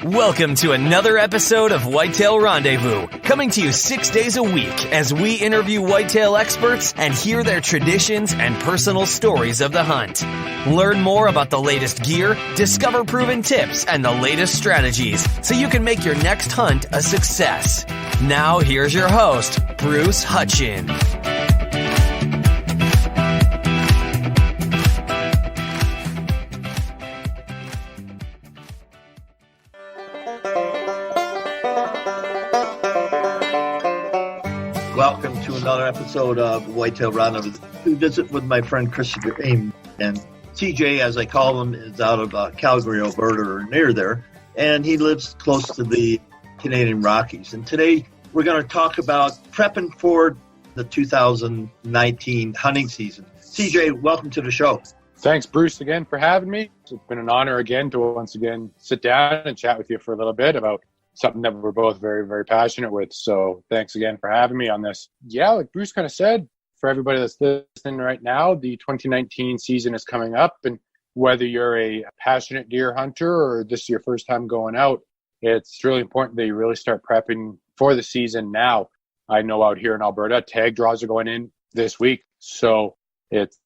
Welcome to another episode of Whitetail Rendezvous, coming to you 6 days a week as we interview whitetail experts and hear their traditions and personal stories of the hunt. Learn more about the latest gear, discover proven tips, and the latest strategies so you can make your next hunt a success. Now here's your host, Bruce Hutchin. Welcome to another episode of Whitetail Rendezvous. We visit with my friend Christopher Ames, and TJ, as I call him, is out of Calgary, Alberta, or near there, and he lives close to the Canadian Rockies. And today we're going to talk about prepping for the 2019 hunting season. TJ, welcome to the show. Thanks, Bruce, again for having me. It's been an honor again to once again sit down and chat with you for a little bit about something that we're both very, very passionate with. So thanks again for having me on this. Yeah, like Bruce kind of said, for everybody that's listening right now, the 2019 season is coming up. And whether you're a passionate deer hunter or this is your first time going out, it's really important that you really start prepping for the season now. I know out here in Alberta, tag draws are going in this week. So it's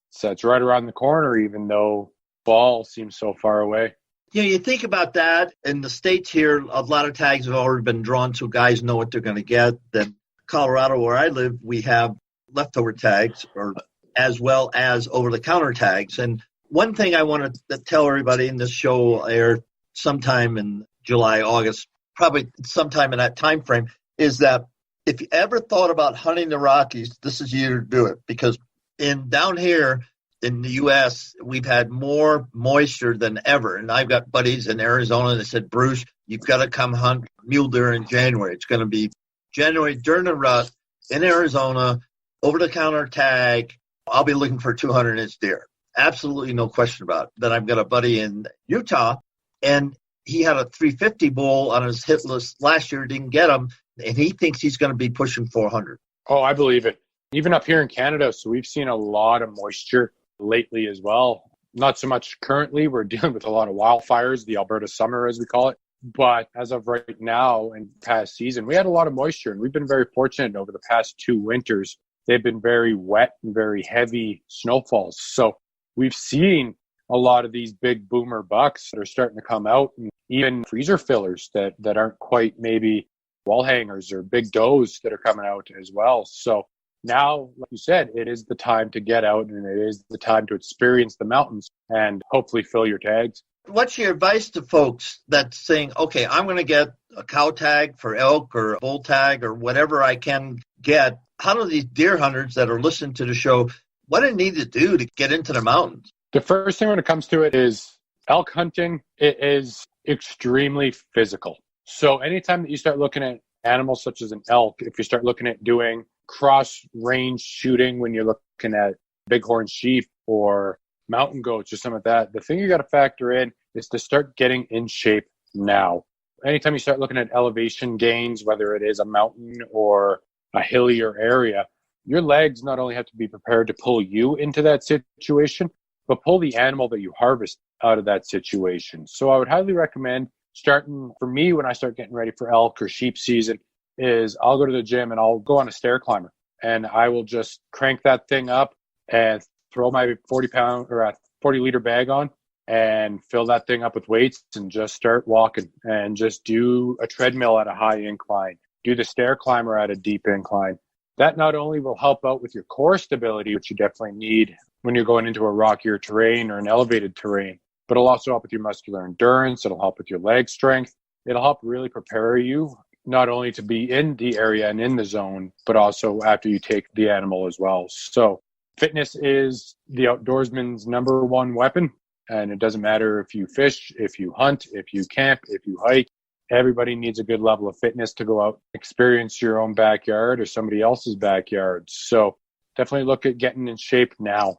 right around the corner, even though fall seems so far away. Yeah, you think about that. In the States here, a lot of tags have already been drawn, so guys know what they're going to get. Then Colorado, where I live, we have leftover tags or as well as over-the-counter tags. And one thing I want to tell everybody in this show will air sometime in July, August, probably sometime in that time frame, is that if you ever thought about hunting the Rockies, this is the year to do it. Because down here, in the U.S., we've had more moisture than ever. And I've got buddies in Arizona that said, Bruce, you've got to come hunt mule deer in January. It's going to be January during the rut in Arizona, over-the-counter tag. I'll be looking for 200-inch deer. Absolutely no question about it. Then I've got a buddy in Utah, and he had a 350 bull on his hit list last year, didn't get him, and he thinks he's going to be pushing 400. Oh, I believe it. Even up here in Canada, so we've seen a lot of moisture lately as well. Not so much currently. We're dealing with a lot of wildfires, the Alberta summer as we call it. But as of right now and past season, we had a lot of moisture, and we've been very fortunate over the past 2 winters. They've been very wet and very heavy snowfalls. So we've seen a lot of these big boomer bucks that are starting to come out, and even freezer fillers that aren't quite maybe wall hangers or big does that are coming out as well. So now, like you said, it is the time to get out, and it is the time to experience the mountains and hopefully fill your tags. What's your advice to folks that's saying, okay, I'm going to get a cow tag for elk or a bull tag or whatever I can get? How do these deer hunters that are listening to the show, what do they need to do to get into the mountains? The first thing when it comes to it is elk hunting. It is extremely physical. So anytime that you start looking at animals such as an elk, if you start looking at doing cross-range shooting when you're looking at bighorn sheep or mountain goats or something like that, the thing you got to factor in is to start getting in shape now. Anytime you start looking at elevation gains, whether it is a mountain or a hillier area, your legs not only have to be prepared to pull you into that situation, but pull the animal that you harvest out of that situation. So I would highly recommend starting, for me, when I start getting ready for elk or sheep season, is I'll go to the gym and I'll go on a stair climber, and I will just crank that thing up and throw my 40-pound or a 40-liter bag on and fill that thing up with weights and just start walking and just do a treadmill at a high incline, do the stair climber at a deep incline. That not only will help out with your core stability, which you definitely need when you're going into a rockier terrain or an elevated terrain, but it'll also help with your muscular endurance. It'll help with your leg strength. It'll help really prepare you not only to be in the area and in the zone, but also after you take the animal as well. So fitness is the outdoorsman's number one weapon. And it doesn't matter if you fish, if you hunt, if you camp, if you hike. Everybody needs a good level of fitness to go out, experience your own backyard or somebody else's backyard. So definitely look at getting in shape now.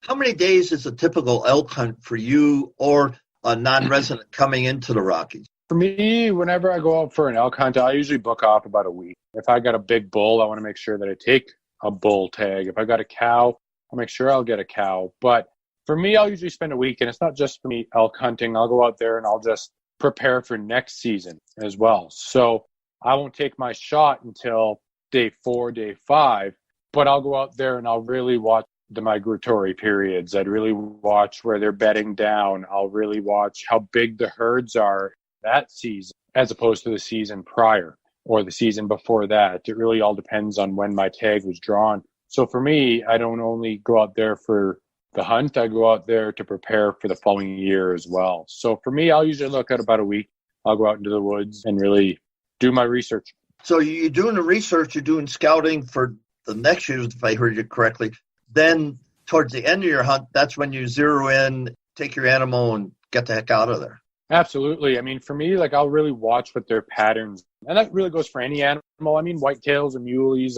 How many days is a typical elk hunt for you or a non-resident coming into the Rockies? For me, whenever I go out for an elk hunt, I usually book off about a week. If I got a big bull, I want to make sure that I take a bull tag. If I got a cow, I'll make sure I'll get a cow. But For me, I'll usually spend a week, and it's not just for me elk hunting. I'll go out there and I'll just prepare for next season as well. So I won't take my shot until day 4, day 5, but I'll go out there and I'll really watch the migratory periods. I'd really watch where they're bedding down. I'll really watch how big the herds are that season as opposed to the season prior or the season before that. It really all depends on when my tag was drawn. So for me, I don't only go out there for the hunt, I go out there to prepare for the following year as well. So for me, I'll usually look at about a week. I'll go out into the woods and really do my research. So you're doing the research, you're doing scouting for the next year, if I heard you correctly. Then towards the end of your hunt, that's when you zero in, take your animal, and get the heck out of there. Absolutely. I mean, for me, like I'll really watch what their patterns, and that really goes for any animal. I mean, whitetails and muleys,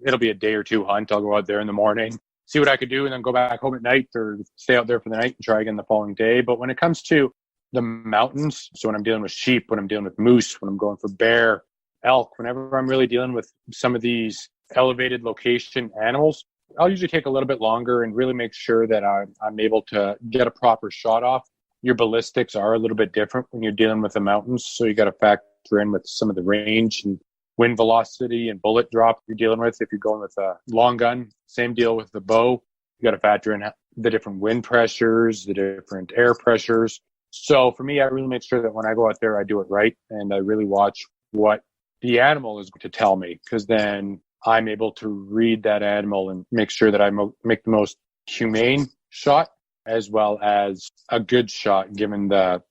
it'll be a day or two hunt. I'll go out there in the morning, see what I could do, and then go back home at night or stay out there for the night and try again the following day. But when it comes to the mountains, so when I'm dealing with sheep, when I'm dealing with moose, when I'm going for bear, elk, whenever I'm really dealing with some of these elevated location animals, I'll usually take a little bit longer and really make sure that I'm able to get a proper shot off. Your ballistics are a little bit different when you're dealing with the mountains, so you got to factor in with some of the range and wind velocity and bullet drop you're dealing with. If you're going with a long gun, same deal with the bow. You got to factor in the different wind pressures, the different air pressures. So for me, I really make sure that when I go out there, I do it right, and I really watch what the animal is going to tell me, because then I'm able to read that animal and make sure that I make the most humane shot as well as a good shot given the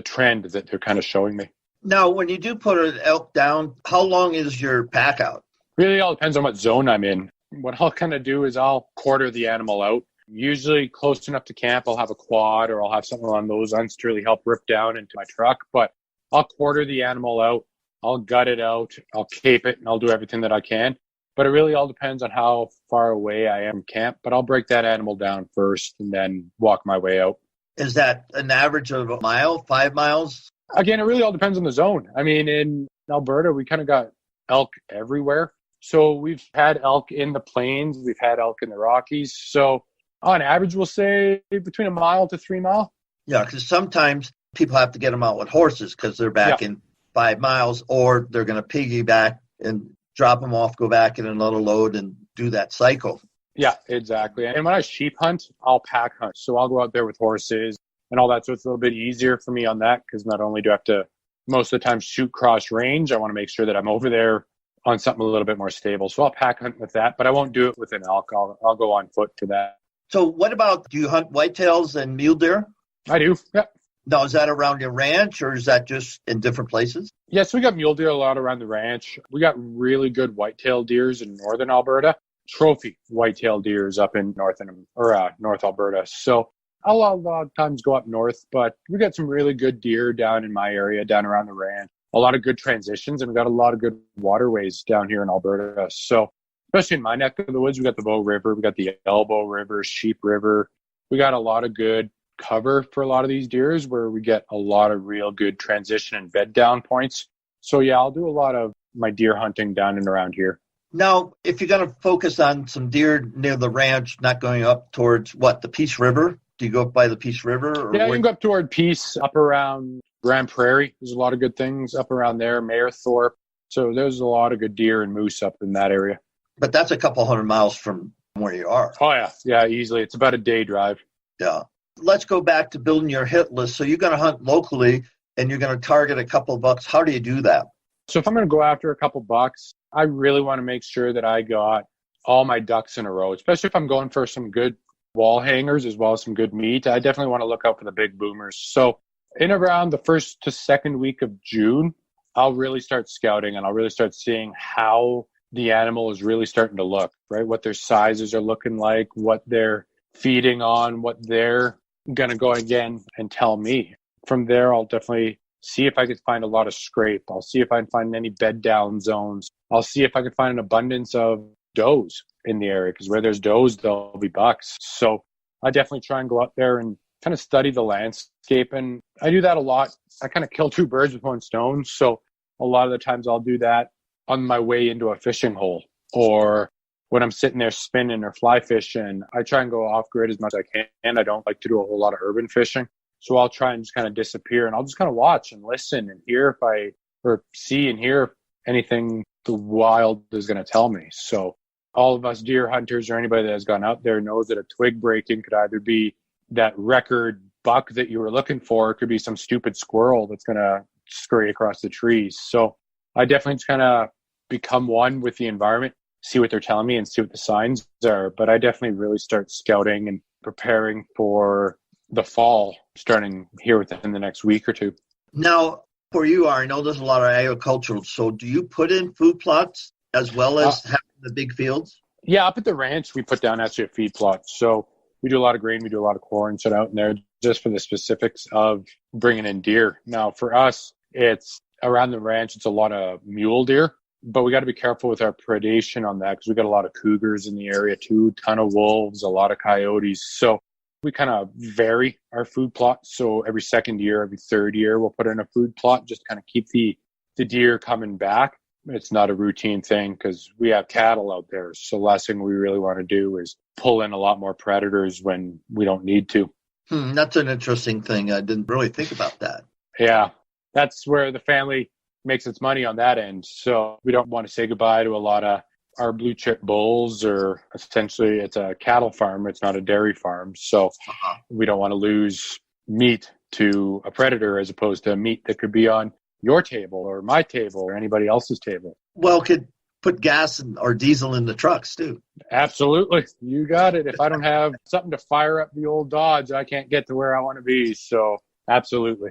trend that they're kind of showing me. Now, when you do put an elk down, how long is your pack out? Really all depends on what zone I'm in. What I'll kind of do is I'll quarter the animal out. Usually close enough to camp, I'll have a quad or I'll have something along those lines to really help rip down into my truck. But I'll quarter the animal out. I'll gut it out. I'll cape it, and I'll do everything that I can. But it really all depends on how far away I am from camp. But I'll break that animal down first and then walk my way out. Is that an average of a mile, 5 miles? Again, it really all depends on the zone. I mean, in Alberta, we kind of got elk everywhere. So we've had elk in the plains. We've had elk in the Rockies. So on average, we'll say between a mile to 3 mile. Yeah, because sometimes people have to get them out with horses because they're back in 5 miles, or they're going to piggyback and drop them off, go back in another load, and do that cycle. Yeah, exactly. And when I sheep hunt, I'll pack hunt. So I'll go out there with horses and all that. So it's a little bit easier for me on that, because not only do I have to most of the time shoot cross range, I want to make sure that I'm over there on something a little bit more stable. So I'll pack hunt with that, but I won't do it with an elk. I'll go on foot for that. So what about, do you hunt whitetails and mule deer? I do, yeah. Now, is that around your ranch, or is that just in different places? Yes, we got mule deer a lot around the ranch. We got really good whitetail deers in northern Alberta. Trophy whitetail deers up in North Alberta. So a lot of times go up north, but we got some really good deer down in my area, down around the ranch. A lot of good transitions, and we got a lot of good waterways down here in Alberta. So especially in my neck of the woods, we got the Bow River, we got the Elbow River, Sheep River. We got a lot of good cover for a lot of these deers where we get a lot of real good transition and bed down points. So yeah, I'll do a lot of my deer hunting down and around here. Now, if you're going to focus on some deer near the ranch, not going up towards the Peace River? Do you go up by the Peace River? Or yeah, you can go up toward Peace, up around Grand Prairie. There's a lot of good things up around there, Mayerthorpe. So there's a lot of good deer and moose up in that area. But that's a couple hundred miles from where you are. Oh, yeah. Yeah, easily. It's about a day drive. Yeah. Let's go back to building your hit list. So you're going to hunt locally and you're going to target a couple of bucks. How do you do that? So if I'm going to go after a couple bucks, I really want to make sure that I got all my ducks in a row, especially if I'm going for some good wall hangers as well as some good meat. I definitely want to look out for the big boomers. So in around the first to second week of June, I'll really start scouting and I'll really start seeing how the animal is really starting to look, right? What their sizes are looking like, what they're feeding on, what they're going to go again and tell me. From there, I'll definitely see if I could find a lot of scrape. I'll see if I can find any bed down zones. I'll see if I could find an abundance of does in the area, because where there's does, there'll be bucks. So I definitely try and go out there and kind of study the landscape. And I do that a lot. I kind of kill two birds with one stone. So a lot of the times I'll do that on my way into a fishing hole, or when I'm sitting there spinning or fly fishing, I try and go off grid as much as I can. I don't like to do a whole lot of urban fishing. So I'll try and just kind of disappear, and I'll just kind of watch and listen and hear or see and hear anything the wild is going to tell me. So all of us deer hunters or anybody that has gone out there knows that a twig breaking could either be that record buck that you were looking for. It could be some stupid squirrel that's going to scurry across the trees. So I definitely just kind of become one with the environment, see what they're telling me and see what the signs are. But I definitely really start scouting and preparing for the fall, starting here within the next week or two. Now, where you are, I know there's a lot of agricultural. So do you put in food plots as well as having the big fields? Yeah, up at the ranch, we put down actually a feed plot. So we do a lot of grain, we do a lot of corn set out in there just for the specifics of bringing in deer. Now, for us, it's around the ranch, it's a lot of mule deer, but we got to be careful with our predation on that because we got a lot of cougars in the area too, ton of wolves, a lot of coyotes. So we kind of vary our food plot. So every second year, every third year, we'll put in a food plot, just kind of keep the deer coming back. It's not a routine thing because we have cattle out there. So the last thing we really want to do is pull in a lot more predators when we don't need to. That's an interesting thing. I didn't really think about that. Yeah, that's where the family makes its money on that end. So we don't want to say goodbye to a lot of our blue chip bulls, or essentially it's a cattle farm. It's not a dairy farm. So we don't want to lose meat to a predator as opposed to meat that could be on your table or my table or anybody else's table. Well, could put gas or diesel in the trucks too. Absolutely. You got it. If I don't have something to fire up the old Dodge, I can't get to where I want to be. So absolutely.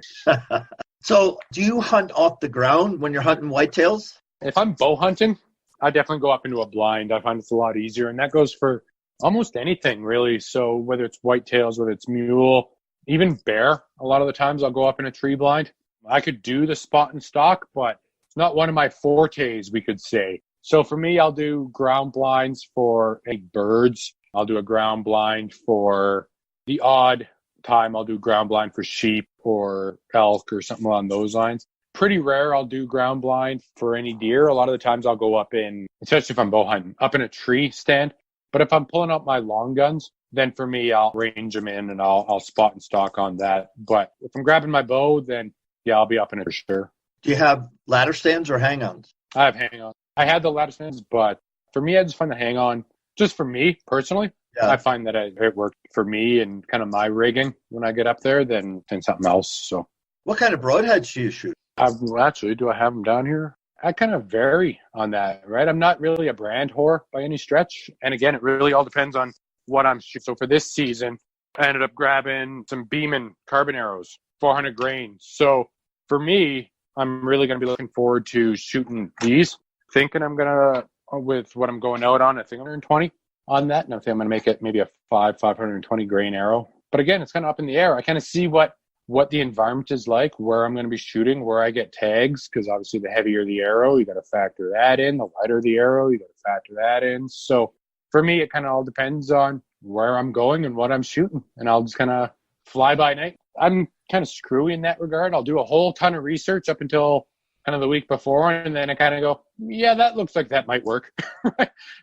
So do you hunt off the ground when you're hunting whitetails? If I'm bow hunting, I definitely go up into a blind. I find it's a lot easier. And that goes for almost anything, really. So whether it's whitetails, whether it's mule, even bear, a lot of the times I'll go up in a tree blind. I could do the spot and stalk, but it's not one of my fortes, we could say. So for me, I'll do ground blinds for any birds. I'll do a ground blind for the odd time. I'll do ground blind for sheep or elk or something along those lines. Pretty rare I'll do ground blind for any deer. A lot of the times I'll go up in, especially if I'm bow hunting, up in a tree stand. But if I'm pulling out my long guns, then for me, I'll range them in and I'll spot and stalk on that. But if I'm grabbing my bow, then yeah, I'll be up in it for sure. Do you have ladder stands or hang-ons? I have hang-on. I had the ladder stands, but for me, I just find the hang-on, just for me personally, I find that it worked for me and kind of my rigging when I get up there than something else. So, what kind of broadheads do you shoot? Actually, do I have them down here? I kind of vary on that, right? I'm not really a brand whore by any stretch. And again, it really all depends on what I'm shooting. So for this season, I ended up grabbing some Beeman carbon arrows, 400 grain. So for me, I'm really going to be looking forward to shooting these. Thinking I'm going to, with what I'm going out on, I think 120 on that. And I think I'm going to make it maybe a 520 grain arrow. But again, it's kind of up in the air. I kind of see what the environment is like, where I'm going to be shooting, where I get tags, because obviously the heavier the arrow, you got to factor that in. The lighter the arrow, you got to factor that in. So for me, it kind of all depends on where I'm going and what I'm shooting. And I'll just kind of fly by night. I'm kind of screwy in that regard. I'll do a whole ton of research up until kind of the week before, and then I kind of go, yeah, that looks like that might work,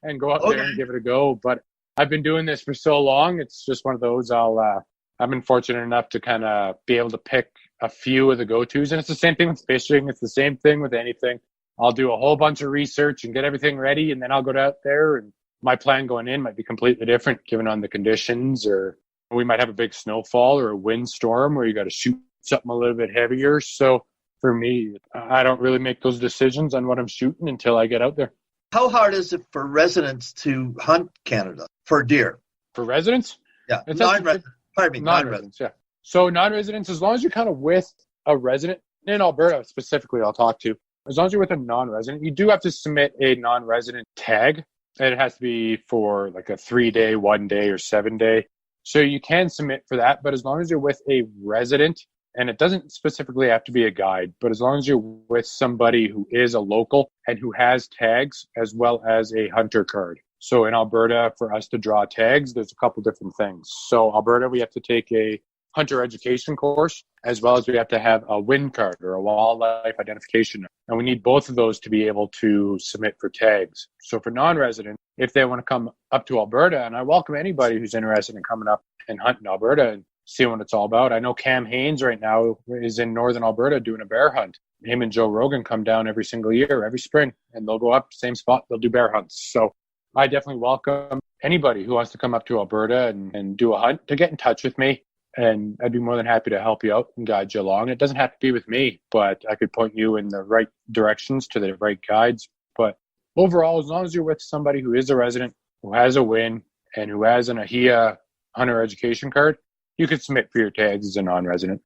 and go up there and give it a go. But I've been doing this for so long, it's just one of those I've been fortunate enough to kind of be able to pick a few of the go-tos. And it's the same thing with fishing. It's the same thing with anything. I'll do a whole bunch of research and get everything ready, and then I'll go out there, and my plan going in might be completely different given on the conditions, or we might have a big snowfall or a windstorm where you got to shoot something a little bit heavier. So for me, I don't really make those decisions on what I'm shooting until I get out there. How hard is it for residents to hunt Canada for deer? For residents? Yeah. Non-residents, yeah. So non-residents, as long as you're kind of with a resident, in Alberta specifically I'll talk to, as long as you're with a non-resident, you do have to submit a non-resident tag. And it has to be for like a 3-day, 1-day, or 7-day. So you can submit for that, but as long as you're with a resident, and it doesn't specifically have to be a guide, but as long as you're with somebody who is a local and who has tags as well as a hunter card. So in Alberta, for us to draw tags, there's a couple different things. So Alberta, we have to take a hunter education course, as well as we have to have a WIN card or a wildlife identification. And we need both of those to be able to submit for tags. So for non-residents, if they want to come up to Alberta, and I welcome anybody who's interested in coming up and hunting Alberta and seeing what it's all about. I know Cam Haynes right now is in northern Alberta doing a bear hunt. Him and Joe Rogan come down every single year, every spring, and they'll go up, same spot, they'll do bear hunts. So I definitely welcome anybody who wants to come up to Alberta and do a hunt to get in touch with me. And I'd be more than happy to help you out and guide you along. It doesn't have to be with me, but I could point you in the right directions to the right guides. But overall, as long as you're with somebody who is a resident, who has a WIN, and who has an AHIA hunter education card, you could submit for your tags as a non-resident.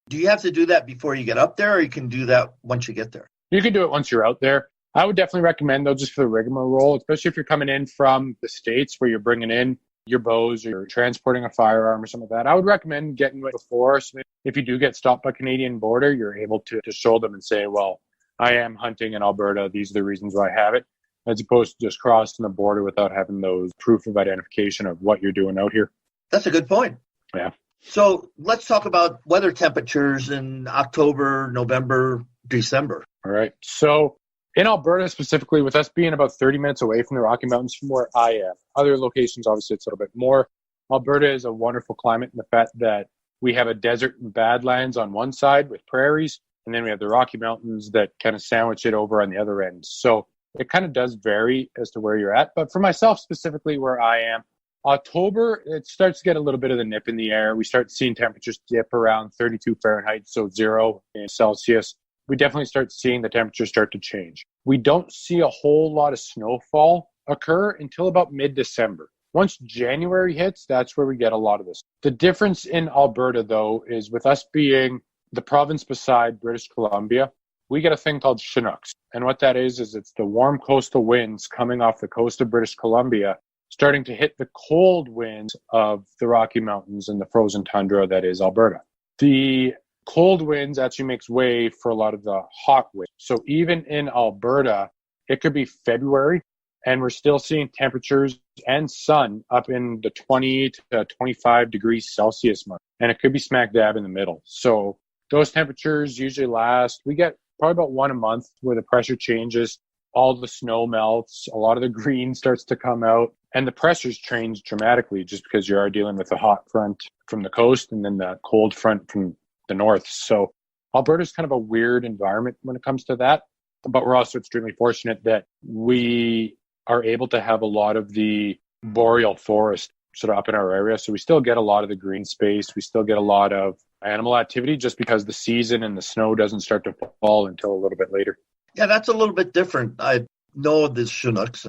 Do you have to do that before you get up there, or you can do that once you get there? You can do it once you're out there. I would definitely recommend, though, just for the rigmarole, especially if you're coming in from the States where you're bringing in your bows or you're transporting a firearm or something like that. I would recommend getting it before. So if you do get stopped by Canadian border, you're able to show them and say, well, I am hunting in Alberta. These are the reasons why I have it, as opposed to just crossing the border without having those proof of identification of what you're doing out here. That's a good point. Yeah. So let's talk about weather temperatures in October, November, December. All right. So in Alberta specifically, with us being about 30 minutes away from the Rocky Mountains from where I am, other locations, obviously, it's a little bit more. Alberta is a wonderful climate in the fact that we have a desert and badlands on one side with prairies, and then we have the Rocky Mountains that kind of sandwich it over on the other end. So it kind of does vary as to where you're at. But for myself specifically, where I am, October, it starts to get a little bit of the nip in the air. We start seeing temperatures dip around 32 Fahrenheit, so 0 in Celsius. We definitely start seeing the temperatures start to change. We don't see a whole lot of snowfall occur until about mid-December. Once January hits, that's where we get a lot of this. The difference in Alberta, though, is with us being the province beside British Columbia, we get a thing called Chinooks. And what that is it's the warm coastal winds coming off the coast of British Columbia starting to hit the cold winds of the Rocky Mountains and the frozen tundra that is Alberta. The cold winds actually makes way for a lot of the hot winds. So even in Alberta, it could be February, and we're still seeing temperatures and sun up in the 20 to 25 degrees Celsius mark. And it could be smack dab in the middle. So those temperatures usually last. We get probably about one a month where the pressure changes. All the snow melts. A lot of the green starts to come out. And the pressures change dramatically just because you are dealing with a hot front from the coast and then the cold front from the north. So Alberta's kind of a weird environment when it comes to that. But we're also extremely fortunate that we are able to have a lot of the boreal forest sort of up in our area. So we still get a lot of the green space. We still get a lot of animal activity just because the season and the snow doesn't start to fall until a little bit later. Yeah, that's a little bit different. I know the Chinooks.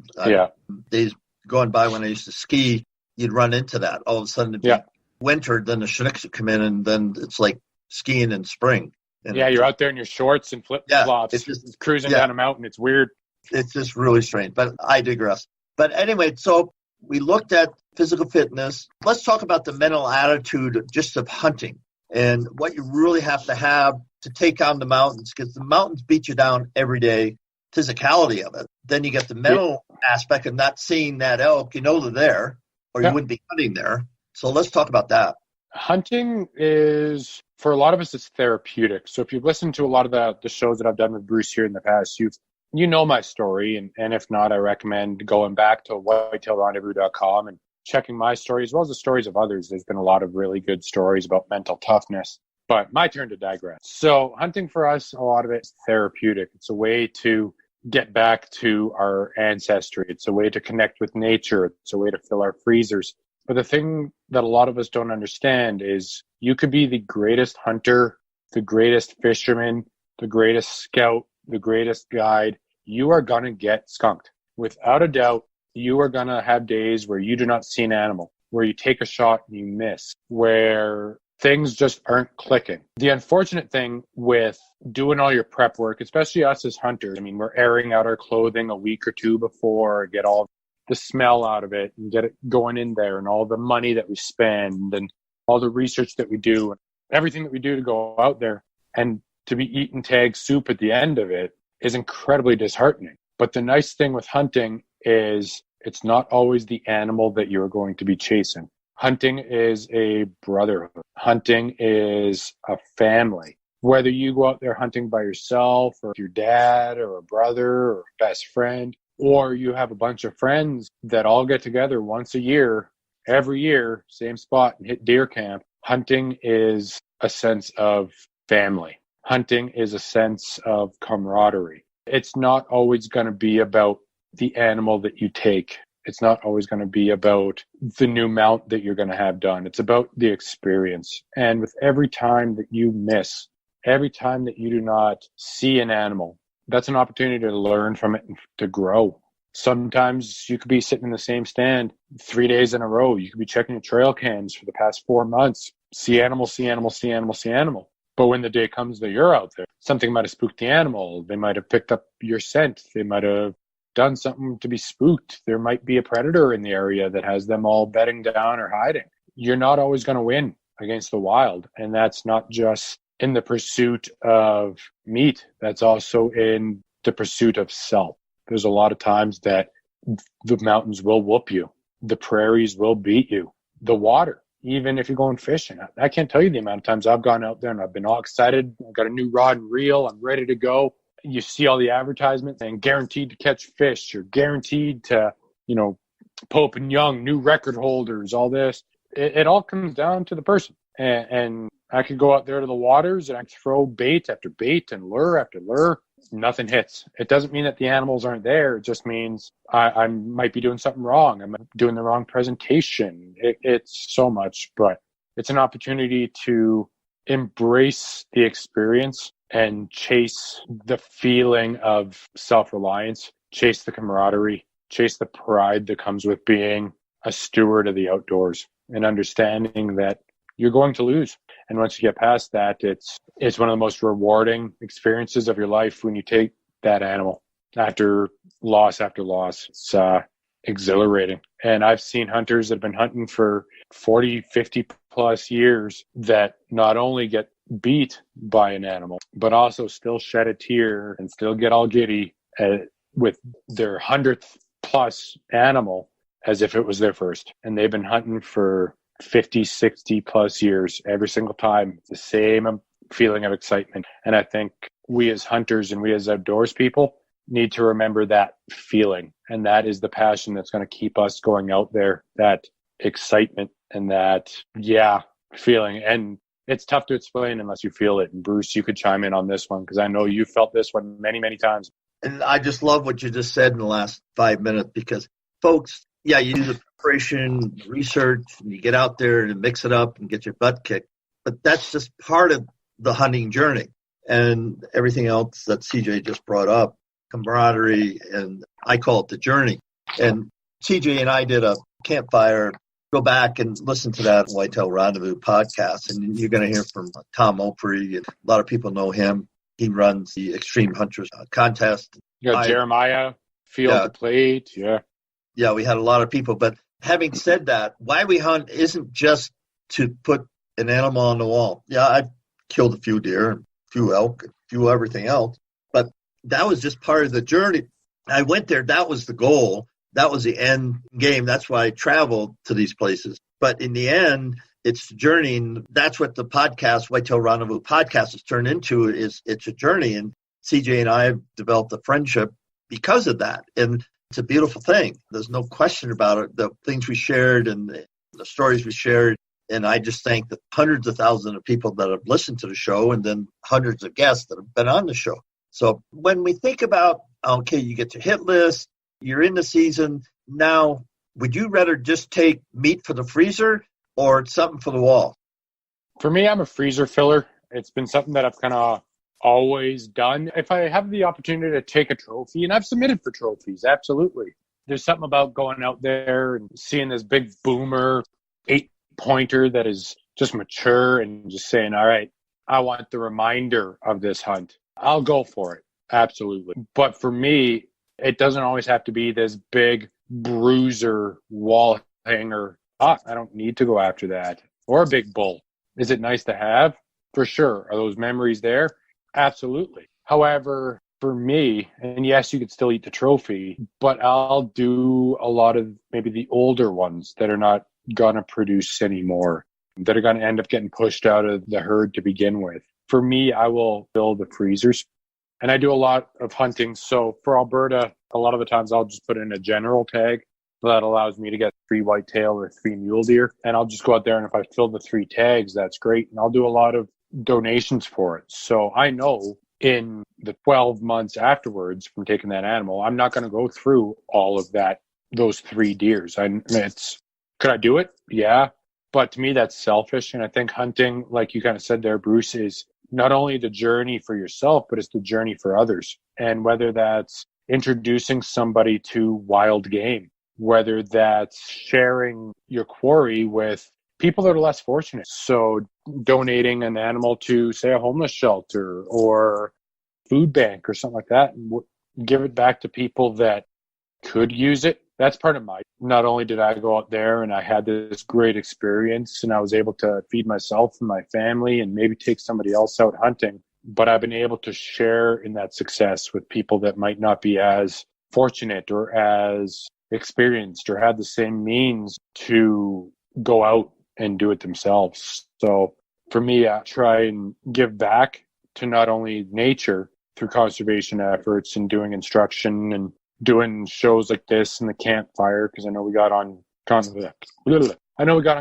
Days going by when I used to ski, you'd run into that. All of a sudden, it'd be winter, then the Chinooks would come in, and then it's like skiing in spring. And you're out there in your shorts and flip-flops, just cruising down a mountain. It's weird. It's just really strange, but I digress. But anyway, so we looked at physical fitness. Let's talk about the mental attitude just of hunting and what you really have to take on the mountains, because the mountains beat you down every day, physicality of it. Then you get the mental aspect of not seeing that elk. You know they're there, or you wouldn't be hunting there. So let's talk about that. Hunting is, for a lot of us, it's therapeutic. So if you've listened to a lot of the shows that I've done with Bruce here in the past, you know my story. And if not, I recommend going back to whitetailrendezvous.com and checking my story as well as the stories of others. There's been a lot of really good stories about mental toughness. But my turn to digress. So hunting for us, a lot of it is therapeutic. It's a way to get back to our ancestry. It's a way to connect with nature. It's a way to fill our freezers. But the thing that a lot of us don't understand is you could be the greatest hunter, the greatest fisherman, the greatest scout, the greatest guide. You are going to get skunked. Without a doubt, you are going to have days where you do not see an animal, where you take a shot and you miss, where things just aren't clicking. The unfortunate thing with doing all your prep work, especially us as hunters, I mean, we're airing out our clothing a week or two before, get all the smell out of it and get it going in there, and all the money that we spend and all the research that we do and everything that we do to go out there, and to be eating tag soup at the end of it is incredibly disheartening. But the nice thing with hunting is it's not always the animal that you're going to be chasing. Hunting is a brotherhood. Hunting is a family. Whether you go out there hunting by yourself or your dad or a brother or a best friend, or you have a bunch of friends that all get together once a year, every year, same spot and hit deer camp. Hunting is a sense of family. Hunting is a sense of camaraderie. It's not always going to be about the animal that you take. It's not always going to be about the new mount that you're going to have done. It's about the experience. And with every time that you miss, every time that you do not see an animal, that's an opportunity to learn from it and to grow. Sometimes you could be sitting in the same stand 3 days in a row. You could be checking your trail cams for the past 4 months. See animal, see animal, see animal, see animal. But when the day comes that you're out there, something might have spooked the animal. They might have picked up your scent. They might have done something to be spooked. There might be a predator in the area that has them all bedding down or hiding. You're not always going to win against the wild. And that's not just in the pursuit of meat. That's also in the pursuit of self. There's a lot of times that the mountains will whoop you. The prairies will beat you. The water, even if you're going fishing. I can't tell you the amount of times I've gone out there and I've been all excited. I've got a new rod and reel. I'm ready to go. You see all the advertisements saying guaranteed to catch fish or guaranteed to, Pope and Young, new record holders, all this. It all comes down to the person. And I could go out there to the waters and I could throw bait after bait and lure after lure. Nothing hits. It doesn't mean that the animals aren't there. It just means I might be doing something wrong. I'm doing the wrong presentation. It's so much, but it's an opportunity to embrace the experience and chase the feeling of self-reliance, chase the camaraderie, chase the pride that comes with being a steward of the outdoors and understanding that you're going to lose. And once you get past that, it's one of the most rewarding experiences of your life when you take that animal after loss. It's exhilarating. And I've seen hunters that have been hunting for 40, 50 plus years that not only get beat by an animal, but also still shed a tear and still get all giddy with their 100th plus animal as if it was their first. And they've been hunting for 50, 60 plus years. Every single time, the same feeling of excitement. And I think we as hunters and we as outdoors people need to remember that feeling. And that is the passion that's going to keep us going out there, that excitement and that, feeling. And it's tough to explain unless you feel it. And Bruce, you could chime in on this one because I know you felt this one many, many times. And I just love what you just said in the last 5 minutes because, folks, you do the preparation, research, and you get out there and mix it up and get your butt kicked. But that's just part of the hunting journey. And everything else that CJ just brought up, camaraderie, and I call it the journey. And CJ and I did a campfire. Go back and listen to that Whitetail Rendezvous podcast, and you're going to hear from Tom Opry. A lot of people know him. He runs the Extreme Hunters contest. You got Jeremiah, Field the Plate. Yeah, we had a lot of people. But having said that, why we hunt isn't just to put an animal on the wall. Yeah, I've killed a few deer, a few elk, a few everything else. But that was just part of the journey. I went there. That was the goal. That was the end game. That's why I traveled to these places. But in the end, it's the journey. And that's what the podcast, Whitetail Rendezvous podcast, has turned into. It's a journey. And CJ and I have developed a friendship because of that. And it's a beautiful thing. There's no question about it. The things we shared and the stories we shared. And I just thank the hundreds of thousands of people that have listened to the show and then hundreds of guests that have been on the show. So when we think about, okay, you get your hit list, you're in the season. Now, would you rather just take meat for the freezer or something for the wall? For me, I'm a freezer filler. It's been something that I've kind of always done. If I have the opportunity to take a trophy, and I've submitted for trophies, absolutely. There's something about going out there and seeing this big boomer 8-pointer that is just mature and just saying, all right, I want the reminder of this hunt. I'll go for it. Absolutely. But for me, it doesn't always have to be this big bruiser wall hanger. I don't need to go after that. Or a big bull. Is it nice to have? For sure. Are those memories there? Absolutely. However, for me, and yes, you could still eat the trophy, but I'll do a lot of maybe the older ones that are not going to produce anymore, that are going to end up getting pushed out of the herd to begin with. For me, I will fill the freezers. And I do a lot of hunting. So for Alberta, a lot of the times I'll just put in a general tag that allows me to get 3 whitetail or 3 mule deer. And I'll just go out there, and if I fill the 3 tags, that's great. And I'll do a lot of donations for it. So I know in the 12 months afterwards from taking that animal, I'm not going to go through all of those 3 deers. Could I do it? Yeah. But to me, that's selfish. And I think hunting, like you kind of said there, Bruce, is not only the journey for yourself, but it's the journey for others. And whether that's introducing somebody to wild game, whether that's sharing your quarry with people that are less fortunate. So donating an animal to, say, a homeless shelter or food bank or something like that, and give it back to people that could use it. That's part of not only did I go out there and I had this great experience and I was able to feed myself and my family and maybe take somebody else out hunting, but I've been able to share in that success with people that might not be as fortunate or as experienced or had the same means to go out and do it themselves. So for me, I try and give back to not only nature through conservation efforts and doing instruction and doing shows like this and the campfire, because I know we got on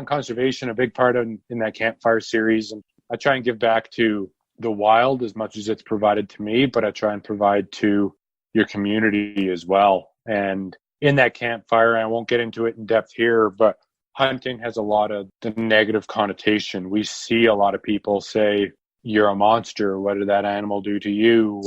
conservation a big part in that campfire series. And I try and give back to the wild as much as it's provided to me, but I try and provide to your community as well. And in that campfire, I won't get into it in depth here, but hunting has a lot of the negative connotation. We see a lot of people say, you're a monster. What did that animal do to you?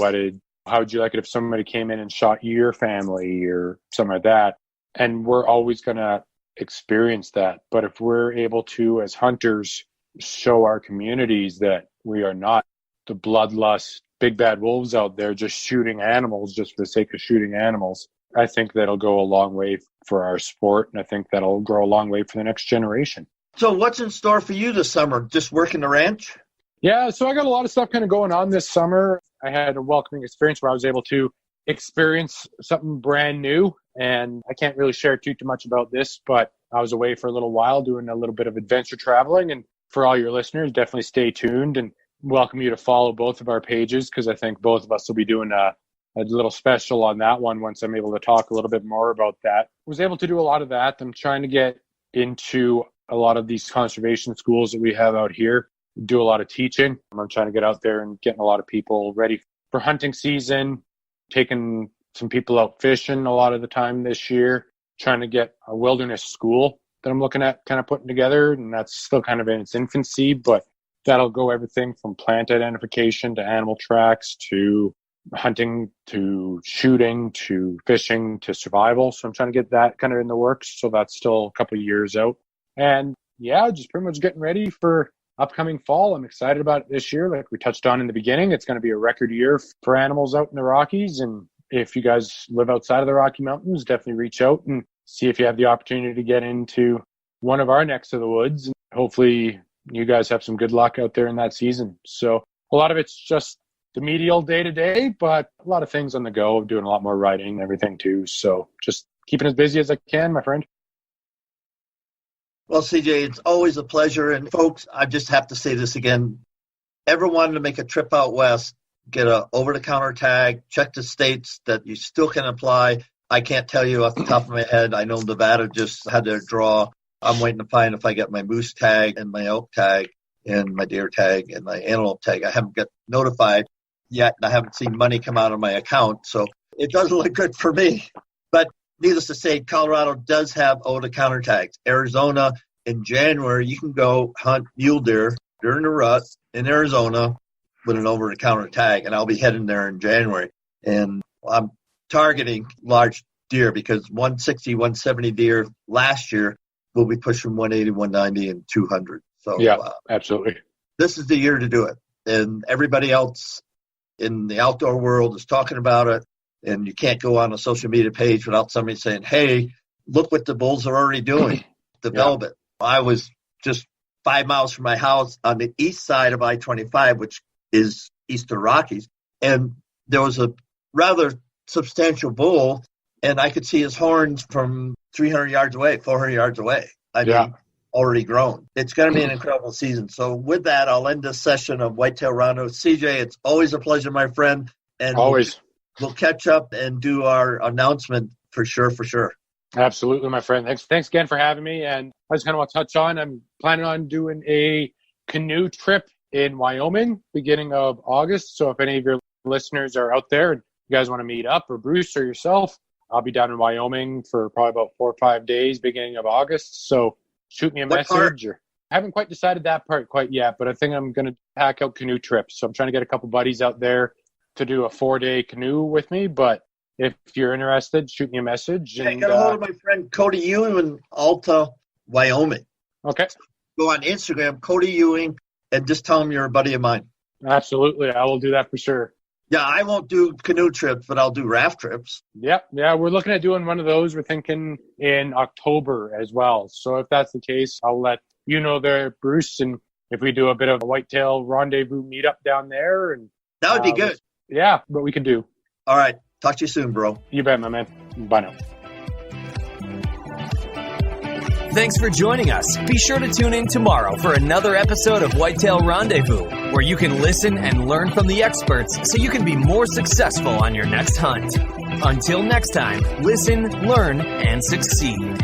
How would you like it if somebody came in and shot your family or something like that? And we're always going to experience that. But if we're able to, as hunters, show our communities that we are not the bloodlust, big bad wolves out there just shooting animals just for the sake of shooting animals, I think that'll go a long way for our sport. And I think that'll grow a long way for the next generation. So what's in store for you this summer? Just working the ranch? Yeah, so I got a lot of stuff kind of going on this summer. I had a welcoming experience where I was able to experience something brand new. And I can't really share too much about this, but I was away for a little while doing a little bit of adventure traveling. And for all your listeners, definitely stay tuned and welcome you to follow both of our pages, because I think both of us will be doing a little special on that one once I'm able to talk a little bit more about that. Was able to do a lot of that. I'm trying to get into a lot of these conservation schools that we have out here, do a lot of teaching. I'm trying to get out there and getting a lot of people ready for hunting season, taking some people out fishing a lot of the time this year, trying to get a wilderness school that I'm looking at kind of putting together. And that's still kind of in its infancy, but that'll go everything from plant identification to animal tracks to hunting to shooting to fishing to survival. So I'm trying to get that kind of in the works. So that's still a couple of years out. And yeah, just pretty much getting ready for upcoming fall. I'm excited about it this year. Like we touched on in the beginning, it's going to be a record year for animals out in the Rockies. And if you guys live outside of the Rocky Mountains, definitely reach out and see if you have the opportunity to get into one of our necks of the woods. And hopefully you guys have some good luck out there in that season. So a lot of it's just the medial day to day, but a lot of things on the go, doing a lot more writing and everything too. So just keeping as busy as I can, my friend. Well, CJ, it's always a pleasure. And folks, I just have to say this again. Ever wanted to make a trip out west, get a over-the-counter tag, check the states that you still can apply. I can't tell you off the top of my head. I know Nevada just had their draw. I'm waiting to find if I get my moose tag and my elk tag and my deer tag and my antelope tag. I haven't got notified yet. I haven't seen money come out of my account. So it doesn't look good for me. But needless to say, Colorado does have over-the-counter tags. Arizona, in January, you can go hunt mule deer during the rut in Arizona with an over-the-counter tag, and I'll be heading there in January. And I'm targeting large deer because 160, 170 deer last year will be pushing 180, 190, and 200. So yeah, absolutely. This is the year to do it. And everybody else in the outdoor world is talking about it. And you can't go on a social media page without somebody saying, hey, look what the bulls are already doing. Develop it. I was just 5 miles from my house on the east side of I-25, which is east of the Rockies. And there was a rather substantial bull, and I could see his horns from 300 yards away, 400 yards away. I mean, already grown. It's going to be an incredible season. So with that, I'll end this session of Whitetail Rondo. CJ, it's always a pleasure, my friend. And always. We'll catch up and do our announcement for sure. Absolutely, my friend. Thanks again for having me. And I just kind of want to touch on, I'm planning on doing a canoe trip in Wyoming beginning of August. So if any of your listeners are out there and you guys want to meet up, or Bruce or yourself, I'll be down in Wyoming for probably about 4 or 5 days beginning of August. So shoot me a message. Or I haven't quite decided that part quite yet, but I think I'm going to pack out canoe trips. So I'm trying to get a couple buddies out there to do a 4-day canoe with me. But if you're interested, shoot me a message. Yeah, get a hold of my friend Cody Ewing in Alta, Wyoming. Okay. Go on Instagram, Cody Ewing, and just tell him you're a buddy of mine. Absolutely. I will do that for sure. Yeah, I won't do canoe trips, but I'll do raft trips. Yeah, we're looking at doing one of those. We're thinking in October as well. So if that's the case, I'll let you know there, Bruce, and if we do a bit of a whitetail rendezvous meetup down there. And that would be good. Yeah, what we can do. All right. Talk to you soon, bro. You bet, my man. Bye now. Thanks for joining us. Be sure to tune in tomorrow for another episode of Whitetail Rendezvous, where you can listen and learn from the experts so you can be more successful on your next hunt. Until next time, listen, learn, and succeed.